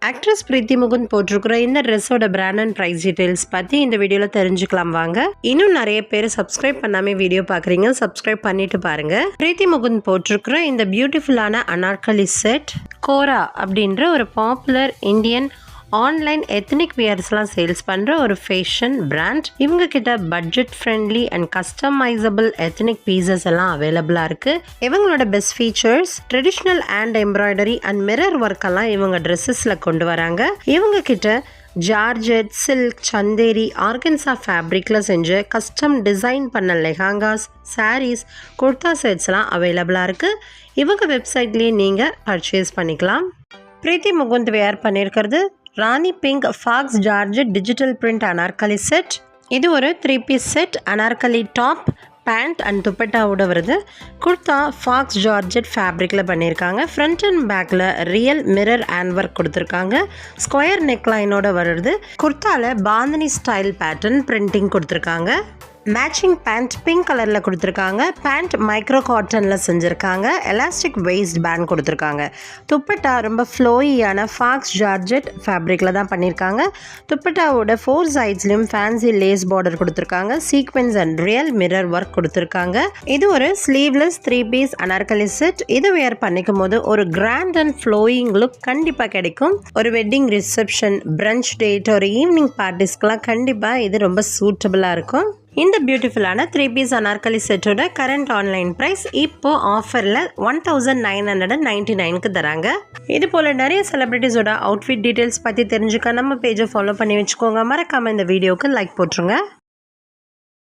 Actress பிரீத்தி முகுந்த் போட்டிருக்கிற இந்த ட்ரெஸ்ஸோட பிராண்ட் அண்ட் ப்ரைஸ் டீடைல்ஸ் பற்றி இந்த வீடியோவில் தெரிஞ்சுக்கலாம் வாங்க. இன்னும் நிறைய பேர் சப்ஸ்கிரைப் பண்ணாமல் வீடியோ பார்க்குறீங்க, சப்ஸ்கிரைப் பண்ணிட்டு பாருங்க. பிரீத்தி முகுந்த் போட்டிருக்கிற இந்த பியூட்டிஃபுல்லான அனார்கலி செட் கோரா அப்படின்ற ஒரு பாப்புலர் இந்தியன் ஆன்லைன் எத்னிக் வியர்ஸ்லாம் சேல்ஸ் பண்ணுற ஒரு ஃபேஷன் பிராண்ட். இவங்க கிட்ட budget friendly and customizable ethnic pieces எல்லாம் அவைலபிளாக இருக்குது. இவங்களோட best features traditional hand embroidery and mirror work எல்லாம் இவங்க ட்ரெஸ்ஸஸில் கொண்டு வராங்க. இவங்க கிட்ட ஜார்ஜெட், சில்க், சந்தேரி, ஆர்கன்சா ஃபேப்ரிக்கில் செஞ்ச கஸ்டம் டிசைன் பண்ண லெஹாங்காஸ், சாரீஸ், குர்தா செட்ஸ்லாம் அவைலபிளாக இருக்குது. இவங்க வெப்சைட்லேயே நீங்கள் பர்ச்சேஸ் பண்ணிக்கலாம். பிரீத்தி முகுந்த் வேர் பண்ணியிருக்கிறது rani pink faux georgette digital print anarkali set. இது ஒரு 3 piece set. Anarkali top, pant and துப்பட்டாவோட வருது. குர்தா ஃபாக்ஸ் ஜார்ஜெட் ஃபேப்ரிக்கில் பண்ணியிருக்காங்க. ஃப்ரண்ட் அண்ட் பேக்கில் ரியல் மிரர் ஹேண்ட் ஒர்க் கொடுத்துருக்காங்க. ஸ்கொயர் நெக்லைனோட வருது. குர்தாவில் பாந்தினி ஸ்டைல் பேட்டர்ன் பிரிண்டிங் கொடுத்துருக்காங்க. மேட்சிங் பேண்ட் பிங்க் கலரில் கொடுத்துருக்காங்க. பேண்ட் மைக்ரோ காட்டனில் செஞ்சுருக்காங்க. எலாஸ்டிக் வெயிஸ்ட் பேண்ட் கொடுத்துருக்காங்க. துப்பட்டா ரொம்ப ஃப்ளோயியான ஃபாக்ஸ் ஜார்ஜெட் ஃபேப்ரிக்கில் தான் பண்ணியிருக்காங்க. துப்பட்டாவோட 4 சைட்ஸ்லையும் ஃபேன்சி லேஸ் பார்டர் கொடுத்துருக்காங்க. Sequence and real mirror work கொடுத்துருக்காங்க. இது ஒரு ஸ்லீவ்லெஸ் 3 பீஸ் அனார்கலி செட். இதை வேர் பண்ணிக்கும் போது ஒரு கிராண்ட் அண்ட் ஃப்ளோயிங் லுக் கண்டிப்பாக கிடைக்கும். ஒரு வெட்டிங் ரிசப்ஷன், பிரஞ்ச் டேட், ஒரு ஈவினிங் பார்ட்டிஸ்க்கெலாம் கண்டிப்பாக இது ரொம்ப சூட்டபுளாக இருக்கும். இந்த பியூட்டிஃபுல்லான 3 பீஸ் அனார்கலி செட்டோட கரண்ட் ஆன்லைன் ப்ரைஸ் இப்போ ஆஃபரில் 1999க்கு தராங்க. இது போல் நிறைய செலிபிரிட்டிஸோட அவுட்ஃபிட் டீட்டெயில்ஸ் பற்றி தெரிஞ்சுக்க நம்ம பேஜை ஃபாலோ பண்ணி வச்சுக்கோங்க. மறக்காமல் இந்த வீடியோவுக்கு லைக் போட்டுருங்க.